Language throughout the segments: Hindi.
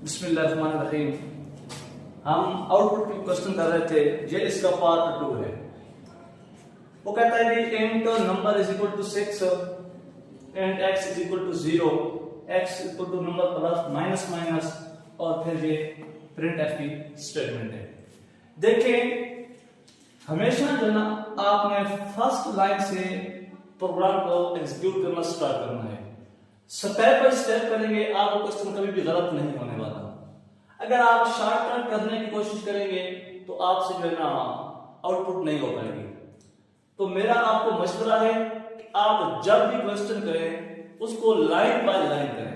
बिस्मिल्लाहिर्रहमानिर्रहीम। हम आउटपुट की क्वेश्चन कर रहे थे, ये इसका पार्ट 2 है। वो कहता है कि इंट number is equal to 6 and x is equal to 0, x equal to number plus minus minus, और फिर ये प्रिंट एफ की स्टेटमेंट है। देखिए, हमेशा जो ना आपने फर्स्ट लाइन से प्रोग्राम को एग्जीक्यूट करना स्टार्ट करना है। स्टेप बाय स्टेप करेंगे, आपको क्वेश्चन कभी भी गलत नहीं होने वाला। अगर आप शॉर्टकट करने की कोशिश करेंगे तो आपसे जो है ना आउटपुट नहीं हो पाएगी। तो मेरा आपको मशवरा है कि आप जब भी क्वेश्चन करें उसको लाइन बाय लाइन करें।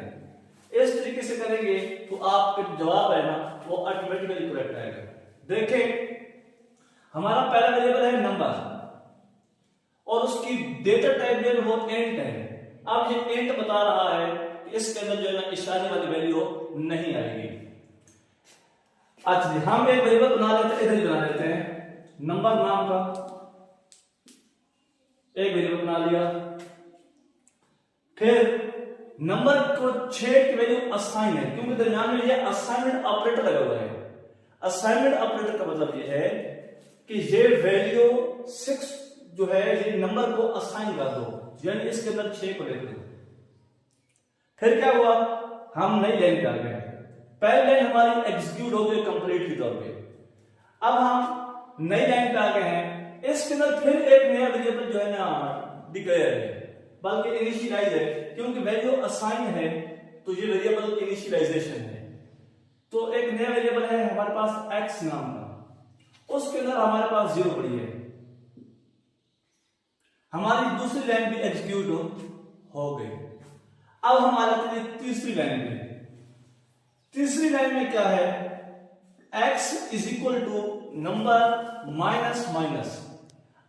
इस तरीके से करेंगे तो आपका जवाब है ना वो ऑटोमेटिकली करेक्ट आएगा। देखें, हमारा पहला वेरिएबल है नंबर और उसकी डेटा टाइप जो है वो इंट है। अब ये इंट बता रहा है कि इसके अंदर जो है ना इशारे वाली वैल्यू नहीं आएगी। अच्छा जी, हम एक वेरिएबल बना लेते हैं, इधर ही बना लेते हैं, नंबर नाम का एक वेरिएबल बना लिया। फिर नंबर को 6 की वैल्यू असाइन है, क्योंकि दरमियान में ये असाइनमेंट ऑपरेटर लगा हुआ है। असाइनमेंट ऑपरेटर का मतलब ये है कि ये वैल्यू 6 जो है ये नंबर को असाइन कर दो, यानी इसके अंदर 6 को लिख दो। फिर क्या हुआ, हम नई लाइन कर गए। पहली लाइन हमारी एग्जीक्यूट हो गई कंप्लीट के तौर पे। अब हम नई लाइन पे आ गए हैं, इसके अंदर फिर एक नया वेरिएबल जो है ना डिक्लेयर है, बल्कि इनिशियलाइज है, क्योंकि वैल्यू असाइन है तो ये वेरिएबल इनिशियलाइजेशन है। तो एक नया वेरिएबल है हमारे पास x नाम का, उसके अंदर हमारे पास 0 पड़ी है। हमारी दूसरी लाइन भी एग्जीक्यूट हो गई। अब हम आ जाते हैं तीसरी लाइन में। तीसरी लाइन में क्या है, x is equal to number minus minus.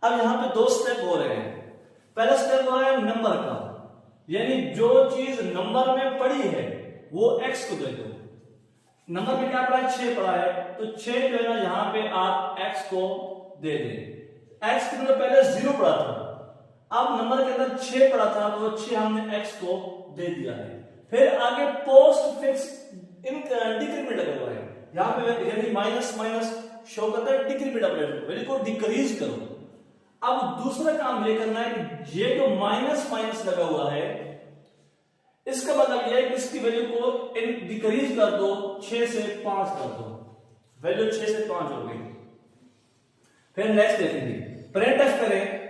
अब यहां पे 2 स्टेप हो रहे हैं। पहला स्टेप हो रहा है नंबर का, यानी जो चीज नंबर में पड़ी है वो x को दे दो। नंबर में क्या पड़ा है, 6 पड़ा है, तो 6 जो है ना यहां पे आप x को दे दें। x के अंदर पहले 0 पड़ा था, अब नंबर के अंदर 6 पड़ा था, तो 6 हमने x को दे दिया है। फिर आगे पोस्ट फिक्स डिक्रीमेंट लगा हुआ है, यहां पे यानी माइनस माइनस शो करता है डिक्रीमेंट ऑपरेटर, वैल्यू को डिक्रीज करो। अब दूसरा काम ये करना है कि ये जो माइनस माइनस लगा हुआ है इसका मतलब यह है कि इसकी वैल्यू को डिक्रीज कर दो, 6 से 5 कर दो, वैल्यू 6 से 5 हो गई। फिर नेक्स्ट देखेंगे, प्रिंटफ करें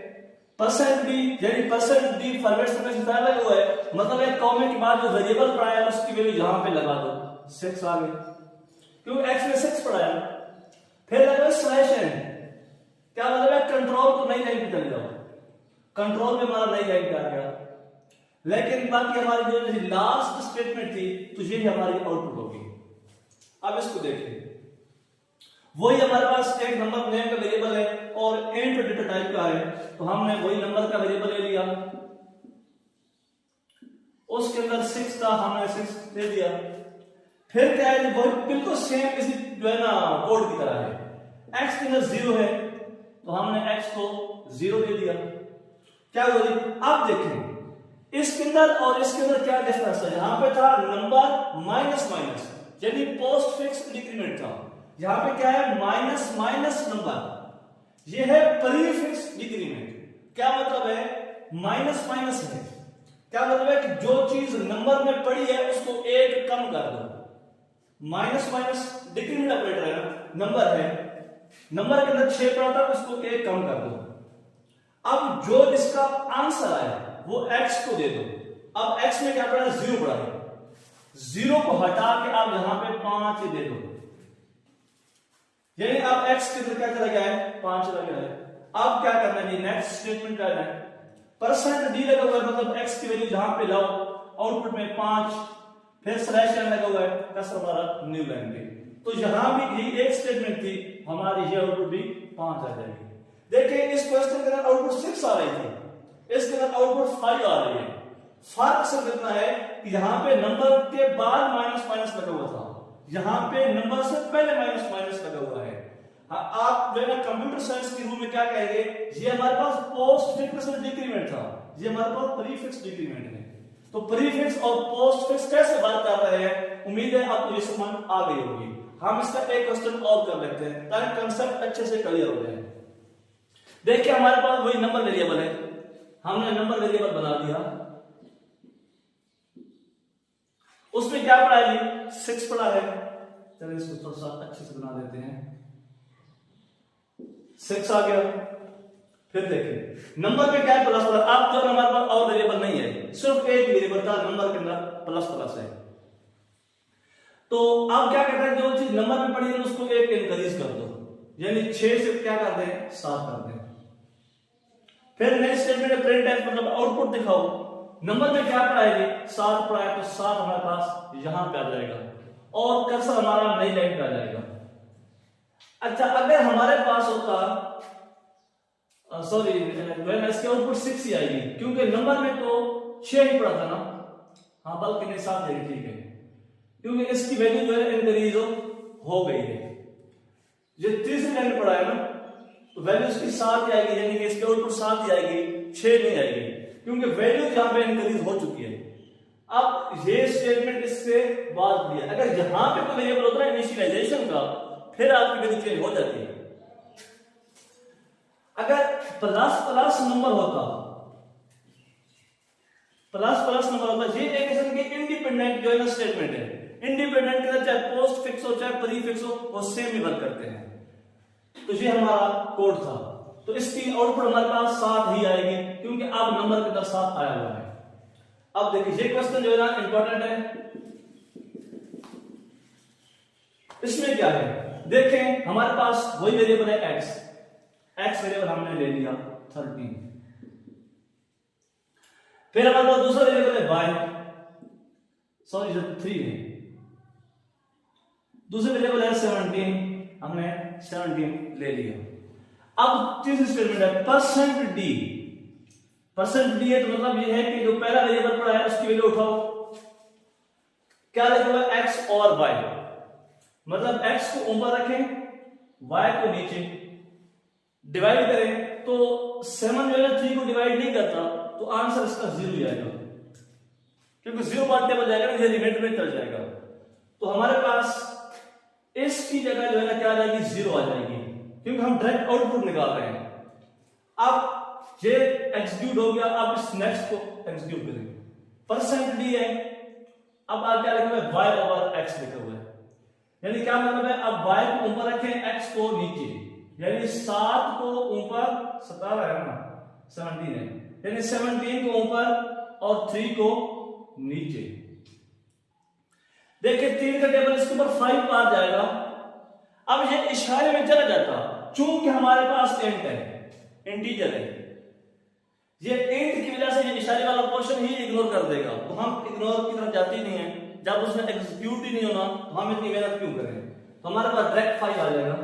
परसेंट बी, यानी परसेंट बी फॉरवर्ड स्पेसिफायर लगा हुआ है, मतलब एक कॉमा के बाद जो वेरिएबल पड़ा है उसकी वैल्यू यहां पे लगा दो, 6 आ गई, क्योंकि x में 6 पड़ा है। फिर लगा स्लैश n, क्या मतलब है, कंट्रोल को नई लाइन पे चले जाओ, कंट्रोल में हमारा नई लाइन पे आ गया। लेकिन बाकी हमारी जो लास्ट स्टेटमेंट थी तो ये हमारी आउटपुट होगी। अब इसको देखिए, वही हमारे पास एक नंबर नेम का वेरिएबल है और इंट डेटा टाइप का है, तो हमने वही नंबर का वेरिएबल ले लिया, उसके अंदर 6 था, हमने 6 दे दिया। फिर क्या है, वो बिल्कुल सेम इसी जो है ना कोड की तरह है। x के अंदर 0 है तो हमने x को 0 दे दिया। क्या हुआ, आप देखें इसके अंदर और इसके अंदर क्या डिफरेंस है। यहां पे था नंबर माइनस माइनस, यानी पोस्ट फिक्स डिक्रीमेंट था। यहां पे क्या है, माइनस माइनस नंबर, ये है प्रीफिक्स डिक्रीमेंट। क्या मतलब है, माइनस माइनस है, क्या मतलब है कि जो चीज नंबर में पड़ी है उसको 1 कम कर दो। माइनस माइनस डिक्रीमेंट ऑपरेटर है ना, नंबर है, नंबर के अंदर 6 पड़ा था, उसको 1 कम कर दो। अब जो इसका आंसर आया वो x को दे दो। अब x में क्या पड़ा है, 0 पड़ा है, 0 को हटा के आप यहां पे 5 दे दो, यानी अब x के अंदर क्या चला गया है, 5 चला गया है। अब क्या करना है, नेक्स्ट स्टेटमेंट क्या है, परसेंट डी लगा हुआ है, मतलब x की वैल्यू जहां पे लाओ आउटपुट में 5, फिर स्लैश n लगा हुआ है, प्लस हमारा न्यू लाइन पे। तो यहां भी एक स्टेटमेंट थी, हमारी ये आउटपुट भी 5 आ जाएगी। देखिए, इस क्वेश्चन के अंदर आउटपुट 6 आ रही थी, इसके अंदर आउटपुट 5 आ रही है। फर्क सिर्फ इतना है कि यहां पे नंबर के बाद माइनस माइनस लगा हुआ था, यहां पे नंबर से पहले माइनस माइनस लगा हुआ है। आप जो है ना कंप्यूटर साइंस की रूल में क्या कहेंगे, ये हमारे पास पोस्ट फिक्स डिक्रीमेंट था, ये हमारे पास प्रीफिक्स डिक्रीमेंट है। तो प्रीफिक्स और पोस्टफिक्स कैसे बात कर रहे हैं, उम्मीद है आपको ये समझ आ गई होगी। हम इसका एक क्वेश्चन और कर लेते हैं ताकि कंसेप्ट अच्छे से क्लियर हो जाए। देखिए हमारे पास वही नंबर वेरिएबल है, हमने नंबर वेरिएबल बना दिया, उसमें क्या पढ़ा है जी 6 पढ़ा है। चलिए इसको थोड़ा सा अच्छे से बना देते हैं, 6 आ गया। फिर देखिए नंबर में क्या है प्लस प्लस, आप जो हमारे पास और वेरिएबल नहीं है, सिर्फ एक वेरिएबल का नंबर के अंदर प्लस प्लस है। तो आप क्या कहते हैं, जो चीज नंबर में पड़ी है उसको एक इंक्रीज कर दो, यानी 6 से क्या कर दें 7 कर दें। फिर नेक्स्ट स्टेटमेंट प्रिंट एफ मतलब आउटपुट दिखाओ, नंबर में क्या पड़ा है 7 पड़ा है, तो 7 हमारे पास यहां पे आ जाएगा और कर्सर हमारा नई लाइन पे आ जाएगा। अच्छा अगर हमारे पास होता सॉरी इसके आउटपुट 6 ही आएगी, क्योंकि नंबर में तो 6 ही पड़ा था ना, हाँ बल्कि नहीं 7 आएगी, ठीक है, क्योंकि इसकी वैल्यू जो है इंक्रीज हो गई है। जो तीसरी लाइन पड़ा है ना, तो वैल्यू इसकी 7 ही आएगी, यानी कि इसके आउटपुट 7 ही आएगी, 6 नहीं आएगी, क्योंकि वैल्यू यहां पे इंक्रीज हो चुकी है। अब ये स्टेटमेंट इससे बाद दिया, अगर यहां पे कोई वेरिएबल होता है इनिशियलाइजेशन का, फिर आपकी वैल्यू चेंज हो जाती है। अगर प्लस प्लस नंबर होता, प्लस प्लस नंबर होता, ये एक किस्म की इंडिपेंडेंट जो है ना स्टेटमेंट है। इंडिपेंडेंट के अंदर चाहे पोस्ट फिक्स हो चाहे प्री फिक्स हो, वो सेम ही वर्क करते हैं। तो ये हमारा कोड था, तो इसकी आउटपुट हमारे पास 7 ही आएगी, क्योंकि अब नंबर के अंदर 7 आया हुआ है। अब देखिए ये क्वेश्चन जो है ना इंपॉर्टेंट है, इसमें क्या है देखें, हमारे पास वही वेरिएबल है एक्स वेरिएबल हमने ले लिया 13, फिर हमारे पास दूसरा वेरिएबल है वाई, सॉरी 3 है, दूसरा वेरिएबल है 17, हमने 17 ले लिया। अब तीसरी स्टेटमेंट है परसेंट डी है, तो मतलब ये है कि जो पहला वेरिएबल पड़ा है उसकी वैल्यू उठाओ, क्या लिखा हुआ है एक्स और वाई, मतलब एक्स को ऊपर रखें वाई को नीचे, डिवाइड करें तो 7 जो है 3 को डिवाइड नहीं करता, तो आंसर इसका 0 ही आएगा, क्योंकि 0 पार्ट टेबल जाएगा ना, ये रिमाइंडर में चल जाएगा। तो हमारे पास इसकी जगह जो है ना क्या आ जाएगी 0 आ जाएगी, क्योंकि हम डायरेक्ट आउटपुट निकाल रहे हैं। अब ये एग्जीक्यूट हो गया, अब इस नेक्स्ट को एग्जीक्यूट करेंगे, परसेंट डी है, अब आप क्या लिखा हुआ है वाई ओवर एक्स लिखा हुआ है, यानी क्या मतलब है, अब वाई को ऊपर रखें एक्स को नीचे, यानी 7 को ऊपर 17 है ना 17 है, यानी 17 को ऊपर और 3 को नीचे। देखिए 3 का टेबल इसके ऊपर 5 आ जाएगा। अब ये इशारे में चला जाता, चूंकि हमारे पास इंट है, इंटीजर है, ये इंट की वजह से ये इशारे वाला पोर्शन ही इग्नोर कर देगा, तो हम इग्नोर की तरफ जाते ही नहीं है। जब उसमें एग्जीक्यूट ही नहीं होना तो हम इतनी मेहनत क्यों करें, तो हमारे पास डायरेक्ट 5 आ जाएगा।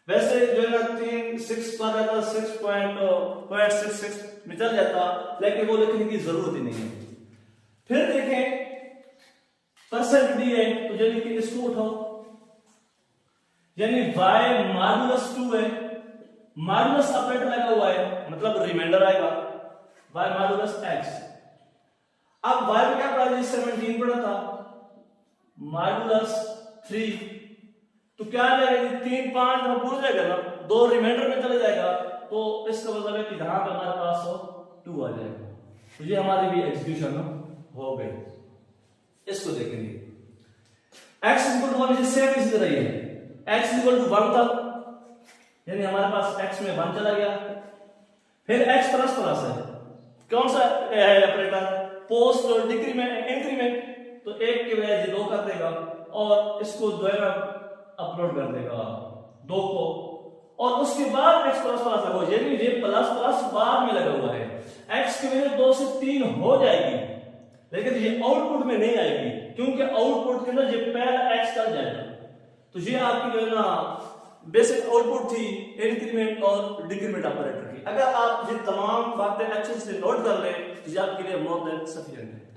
वैसे जो है ना 3 6 पर रहता 6.66 में चल जाता, लेकिन वो लिखने की जरूरत ही नहीं है। फिर देखें परसेंट डी है, तो यानी कि इसको उठाओ, यानी y मॉडुलस 2 है, मॉडुलस ऑपरेटर लगा हुआ है, मतलब रिमाइंडर आएगा y मॉडुलस x। अब y में क्या पड़ा, 17 पड़ा था, मॉडुलस 3, तो क्या आ जाएगा 3 5 में भूल जाएगा ना, 2 रिमाइंडर में चला जाएगा, तो इसका मतलब है कि यहां पे हमारे पास 2 आ जाएगा। तो ये हमारी भी एग्जीक्यूशन हो गई। इसको देखेंगे x = 1 इसे सेम इसी तरह ही है, x = 1 था, यानी हमारे पास x में 1 चला गया। फिर x प्लस प्लस है, कौन सा है ऑपरेटर, पोस्ट और डिक्रीमेंट इंक्रीमेंट, तो 1 के बजाय 2 कर देगा और इसको जो है ना अपलोड कर देगा 2 को, और उसके बाद x प्लस प्लस लगा, यानी ये प्लस प्लस बाद में लगा हुआ है, x की वैल्यू 2 से 3 हो जाएगी, लेकिन ये आउटपुट में नहीं आएगी, क्योंकि आउटपुट के अंदर ये पहला x चल जाएगा। तो ये आपकी जो है ना बेसिक आउटपुट थी इंक्रीमेंट और डिक्रीमेंट ऑपरेटर की। अगर आप ये तमाम बातें अच्छे से नोट कर लें, ये आपके लिए मोर देन सफिशिएंट है।